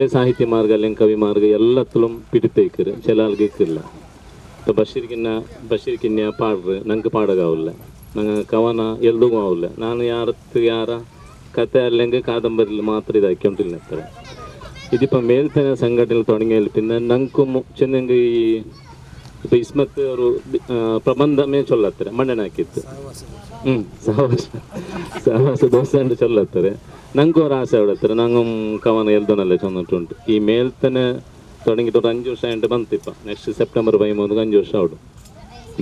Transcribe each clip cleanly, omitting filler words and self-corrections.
ಸಾಹಿತ್ಯ ಮಾರ್ಗ ಅಲ್ಲ ಕವಿ ಮಾರ್ಗ ಎಲ್ಲತ್ತಲೂ ಪಿಡಿತೈಕರು ಚೆಲಾಲ್ಗೆ ಇಕ್ಕಿಲ್ಲ ಬಶೀರ್ಕಿನ್ನ ಪಾಡ್ರು ನಂಗೆ ಪಾಡಗಾವಿಲ್ಲ ನಂಗೆ ಕವನ ಎಲ್ದಿಗೂ ಆವಿಲ್ಲ ನಾನು ಯಾರ ಕತೆ ಅಲ್ಲಂಗೆ ಕಾದಂಬರಿಲಿ ಮಾತ್ರ ಇದಾಕ್ಕೊಂಡಿಲ್ಲ ಅಂತಾರೆ ഇതിപ്പോ മേൽത്തന്നെ സംഘടനയിൽ തുടങ്ങിയതിൽ പിന്നെ ഞങ്ങൾക്കും ചെന്നെങ്കിൽ ഈ ഇപ്പൊ ഇസ്മത്ത് ഒരു പ്രബന്ധമേ ചൊല്ലತ್ತಾರೆ ಮಣ್ಣೆನ ಹಾಕಿತ್ತು ಸಹವಾಸ ದೋಸೆ ಅಂತ ಚೊಲ್ಲತ್ತಾರೆ ನಂಗೆ ഒരു ಆಸೆ ಅವಡತ್ತಾರೆ ನಂಗೆ ಕವನ ಎಲ್ದನಲ್ಲೇ ಚೊಂದಿಟ್ಟುಂಟು ಈ ಮೇಲ್ತನೆ തുടങ്ങിയിട്ട് ഒരു 5 ವರ್ಷ ಆയിട്ട് ಬಂತಿಪ್ಪ ನೆಕ್ಸ್ಟ್ ಸೆಪ್ಟೆಂಬರ್ 13 5 ವರ್ಷ ಆವಡು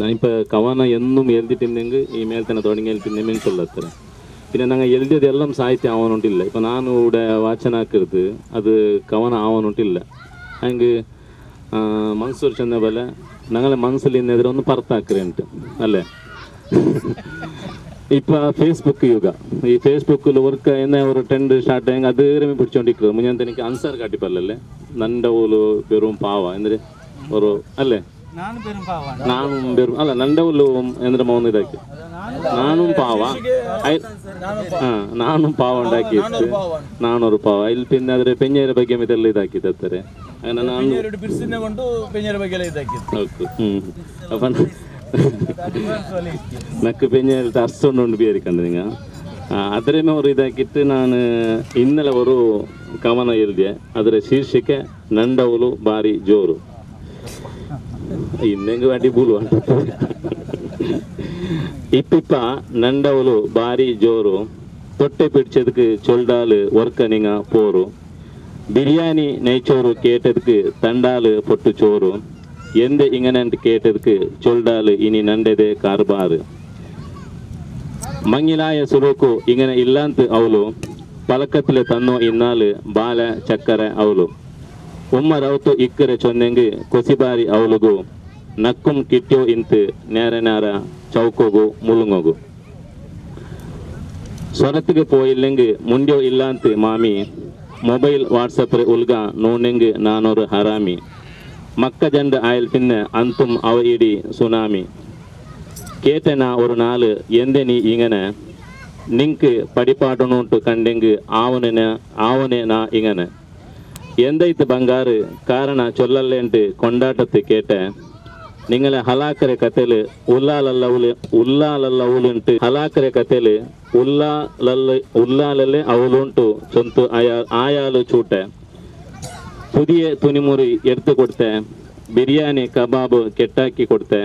ನಾನಿപ്പോൾ ಕವನ എന്നും എഴുതിട്ടില്ലെങ്കിൽ ഈ മേൽത്തന്നെ തുടങ്ങിയതിൽ പിന്നെ ಮೇಲ್ ചൊല്ലತ್ತಾರೆ പിന്നെ ഞങ്ങൾ എഴുതിയതെല്ലാം സാഹിത്യം ആവാനുണ്ടില്ല ഇപ്പം ನಾನು ഇവിടെ വാಚനാക്കരുത് അത് കവന ആവാനുണ്ടില്ല ಹಂಗೆ ಮನ್ಸೂರ್ ಚೆನ್ನ ಬಲೆ ഞങ്ങളെ മനസ്സിലെന്നെതിരെ ഒന്ന് പുറത്താക്കരുണ്ട് അല്ലേ ഇപ്പം ഫേസ്ബുക്ക് യുഗ ഈ ഫേസ്ബുക്കിൽ ഒരു എന്നെ ഒരു ട്രെൻഡ് സ്ಟಾರ್ಟ್ ആയെങ്കിൽ അത് ഏറെ പിടിച്ചോണ്ടിരിക്കുന്നത് മുന്നേ എനിക്ക് ആൻസർ കാട്ടിപ്പല്ലേ നന്റെ ഊല് വെറും പാവ എന്നിട്ട് ഒരു അല്ലേ നാനും വെറും അല്ല നന്റെ ഊല് എന്നിട്ട് മൗನ ഇതാക്കി ನಾನೂಂ ಪಾವ ನಾನೂಂ ಪಾವ ഉണ്ടാക്കിയിട്ട് ನಾನೂರು ಪಾವ ಇಲ್ಲಿ പിന്നെ ಅದರ ಪೆഞ്ഞേರ ಬಗ್ಗೆ ಮಿದೆಲ್ಲ ಇದಾಕಿದ್ದಾರೆ ನಾನು അപ്പം നക്ക് പെഞ്ഞേരത്തെ അർച്ചുകൊണ്ട് വിചാരിക്കണ്ട നിങ്ങൾ ಅದರೇಮೇ ಅವರು ಇದಾಕಿತ್ತು ನಾನು ಇನ್ನೆಲ್ಲ ಅವರು ಕವನ ಎಲ್ದೆ ಅದರ ಶೀರ್ಷಿಕೆ ನಂಡವಲು ಬಾರಿ ಜೋರು ಇನ್ನೆಂಗೆ ಅಡಿ ಬೂಲು ಅಂತ ಇಪ್ಪಿಪ್ಪ ನಂಡವಲು ಬಾರಿ ಜೋರು ತೊಟ್ಟೆ ಪಿಡಿಚದಕ್ಕೆ ಚೊಲ್ಡಾಲು ವರ್ಕನಿಂಗ ಪೋರು ബിരിയാണി നെയ്ച്ചോറ് കേട്ടதுக்கு തണ്ടാല് പൊട്ടു ചോറ് എന്ത് ഇങ്ങനെ കേട്ടதுக்கு ചൊല്ലാല് ഇനി നണ്ടത് കാർബാറ് മങ്ങിലായ സുലൂಕು ഇങ്ങനെ ഇല്ലാಂತ ಅವಳು ಪಲಕത്തില് തന്നോ ഇന്നാല് ಬಾಲ ಚಕ್ಕರೆ ಅವಳು ಉಮ್ಮರವತ್ತು ಇಕ್ಕರೆ ಚೊನ್ನೆಂಗೆ ಕೊಸಿಬಾರಿ ಅವಳಿಗೂ ನಕ್ಕುಂ ಕಿಟ್ಯೋ ಇಂತು ನೇರ ಚೌಕೋಗು ಮುಳುങ്ങೋಗು ಸ್ವರತ್ತಿಗೆ പോയില്ലെങ്കിൽ ಮುಂಡ್ಯೋ ಇಲ್ಲಾಂತ ಮಾಮಿ ಮೊಬೈಲ್ ವಾಟ್ಸಪ್ ಉಲ್ಗ ನೋನೆಂಗೆ ನಾನೊರು ಹರಾಮಿ ಮಕ್ಕ ಜಂಡ ಆಯಲ್ ಪಿನ್ನ ಅಂতুം അവ ഇടി സുനാമി കേട്ടന ഒരു നാല് എന്തെ നീ ഇങ്ങനെ നിങ്ക് പടിപ്പാട്ടണോട്ട് കണ്ടെങ്ക് ആവനെ നാ ഇങ്ങനെ ಎಂದೈತು ಬಂಗಾರು ಕಾರಣ ಚೊಲ್ಲಲ್ಲೇಂಟು ಕೊಂಡಾಟತ್ತು ಕೇಟ ನಿಂಗಳೆ ಹಲಾಕರೆ ಕತೆಲು ಉಲ್ಲಾಲಲ್ಲವುಲುಂಟು ಹಲಾಕರೆ ಕತೆಲು ಉಲ್ಲಾಲಲ್ಲೇ ಅವಳುಂಟು ಸೊಂತು ಆಯಾಲು ಚೂಟ ಪುದಿಯ ತುನಿಮುರಿ ಎಡ್ತು ಕೊಡ್ತೆ ಬಿರಿಯಾನಿ ಕಬಾಬ್ ಕೆಟ್ಟಾಕಿ ಕೊಡ್ತೆ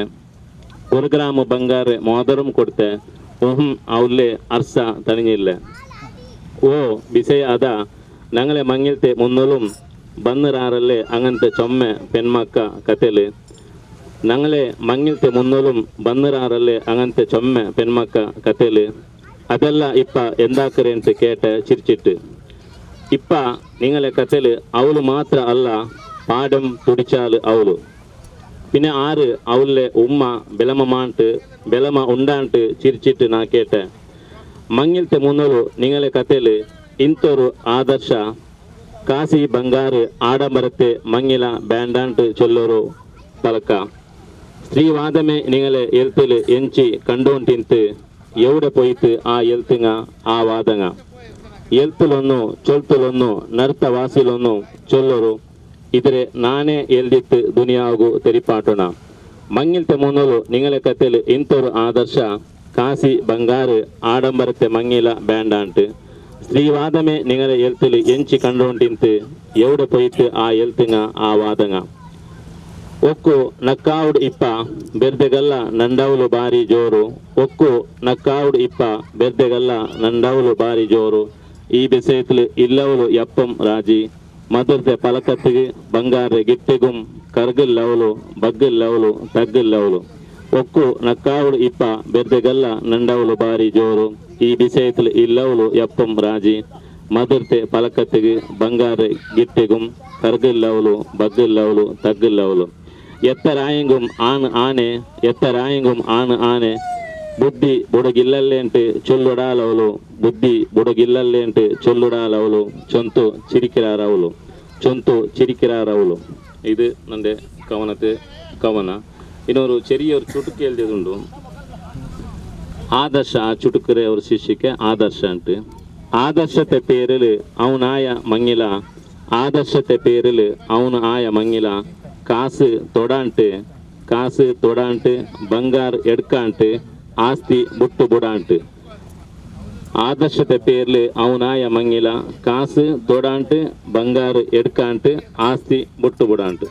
1 ಗ್ರಾಮ್ ಬಂಗಾರ ಮೋದರಂ ಕೊಡ್ತೆ ಅವಲ್ಲೇ ಅರ್ಸ ತಣಿഞ്ഞില്ല ഓ വിഷയ അതാ ഞങ്ങളെ മങ്ങിലത്തെ മുന്നോളും ബന്നിറാറല്ലേ അങ്ങനത്തെ ചൊമ്മ പെൺമക്ക കഥല് ഞങ്ങളെ മങ്ങിലത്തെ മുന്നോളും ബന്നിറാറല്ലേ അങ്ങനത്തെ ചൊമ്മ പെൺമക്ക കഥല് ಅದೆಲ್ಲ ಇಪ್ಪ ಎಂದಾಕರೆ ಅಂತ ಕೇಟ ಚಿರ್ಚಿಟ್ಟು ಇಪ್ಪ ನಿಂಗಳೆ ಕಥೆಲು ಅವಳು ಮಾತ್ರ ಅಲ್ಲ ಪಾಡಂ ತುಡಿಚಾಲು ಅವಳು പിന്നെ ആറ് അവളുടെ ഉമ്മ ബെലമ ഉണ്ടാണ്ട് ചിരിച്ചിട്ട് നാ കേട്ട മങ്ങിലത്തെ മുന്നോളു നിങ്ങളെ കഥല് ಇಂಥೋರು ಆದರ್ಶ ಕಾಸಿ ಬಂಗಾರು ಆಡಂಬರತೆ ಮಂಗಿಲ ಬ್ಯಾಂಡಾಂಟು ಚೊಲ್ಲೋರು ಪಲಕ ಸ್ತ್ರೀವಾದಮೆ ನಿಂಗಲೆ ಎಲ್ತಿಲು ಎಂಚಿ ಕಂಡೋಂಟಿಂತು ಎವಡೆ ಪೋಯ್ತು ಆ ಎಲ್ತಿಂಗ ಆ ವಾದಂಗ ಎಲ್ತುಲೊನ್ನು ಚೊಲ್ತುಲೊನ್ನು ನರ್ತ ವಾಸಿಲೊನ್ನು ಚೊಲ್ಲೋರು ಇದ್ರೆ ನಾನೇ ಎಲ್ದಿತ್ತು ದುನಿಯಾಗು ತೆರಿಪಾಟೋಣ ಮಂಗಿಲ್ತೆ ಮುನ್ನೋಲು ನಿಂಗಲೆ ಕಥೆಲು ಇಂಥೋರು ಆದರ್ಶ ಕಾಸಿ ಬಂಗಾರು ಆಡಂಬರತೆ ಮಂಗಿಲ ಬ್ಯಾಂಡಾಂಟು ಸ್ತ್ರೀವಾದಮೆ ನಿಂಗಳೆ ಎಲ್ತಿಲು ಎಂಚಿ ಕಂಡೋಂಟಿಂತು ಎವಡೆ ಪೊಯ್ತು ಆ ಎಲ್ತಿಂಗ ಆ ವಾದಂಗ ಒಕ್ಕು ನಕ್ಕಾವುಡು ಇಪ್ಪ ಬೆರ್ದೆಗಲ್ಲ ನಂಡವಲು ಬಾರಿ ಜೋರು ಒಕ್ಕು ನಕ್ಕಾವುಡು ಇಪ್ಪ ಬೆರ್ದೆಗಲ್ಲ ನಂಡವಲು ಬಾರಿ ಜೋರು ಈ ಬೆಸೆಯತ್ಲು ಇಲ್ಲವಲು ಎಪ್ಪಂ ರಾಜಿ ಮದುರ್ದೆ ಪಲಕತ್ತಿಗೆ ಬಂಗಾರ ಗಿಟ್ಟಿಗುಂ ಕರ್ಗಿಲ್ಲವಲು ಬಗ್ಗಿಲ್ಲವಲು ತಗ್ಗಿಲ್ಲವಲು ಒಕ್ಕು ನಕ್ಕಾವುಡು ಇಪ್ಪ ಬೆರ್ದೆಗಲ್ಲ ನಂಡವಲು ಬಾರಿ ಜೋರು ಈ ವಿಷಯത്തിൽ ಇಲ್ಲವಲು ಎಪ್ಪಂ ರಾಜಿ ಮದುರ್ತೆ ಪಲಕತ್ತಿಗೆ ಬಂಗಾರ ಗಿಟ್ಟಿಗುಂ ಕರ್ಗಿಲ್ಲವಲು ಬಗ್ಗಿಲ್ಲವಲು ತಗ್ಗಿಲ್ಲವಲು ಎತ್ತರಾಯಂಗುಂ ಆನೆ ಬುದ್ಧಿ ಬುಡಗಿಲ್ಲಲ್ಲೇಂಟು ಚೊಲ್ಲುಡಾಲವಲು ചൊന്തു ചിരിക്കിറാറവളു ഇത് എൻ്റെ കവന ಇನ್ನೊರು ചെറിയൊരു ചുട്ടുക്ക് എഴുതിയതുണ്ട് ആദർശ ആ ചുട്ടുക്കരെ ഒരു ശിഷ്യക്ക് ആദർശ ഉണ്ട് ആദർശത്തെ പേരിൽ അവനായ മങ്ങില ஆதர்ஷத்தை பேரில் அவனு ஆய மங்கில காசு தொடான்ட்டு ಬಂಗಾರ ಎಡ್ಕಾಂಟು ಆಸ್ತಿ ಬುಟ್ಟು ಬುಡಾಂಟು ಆದರ್ಶತೆ ಪೇರ್ಲು ಅವನಾಯ ಮಂಗಿಲ ಕಾಸು ತೊಡಾಂಟು ಬಂಗಾರ ಎಡ್ಕಾಂಟು ಆಸ್ತಿ ಬುಟ್ಟು ಬುಡಾಂಟು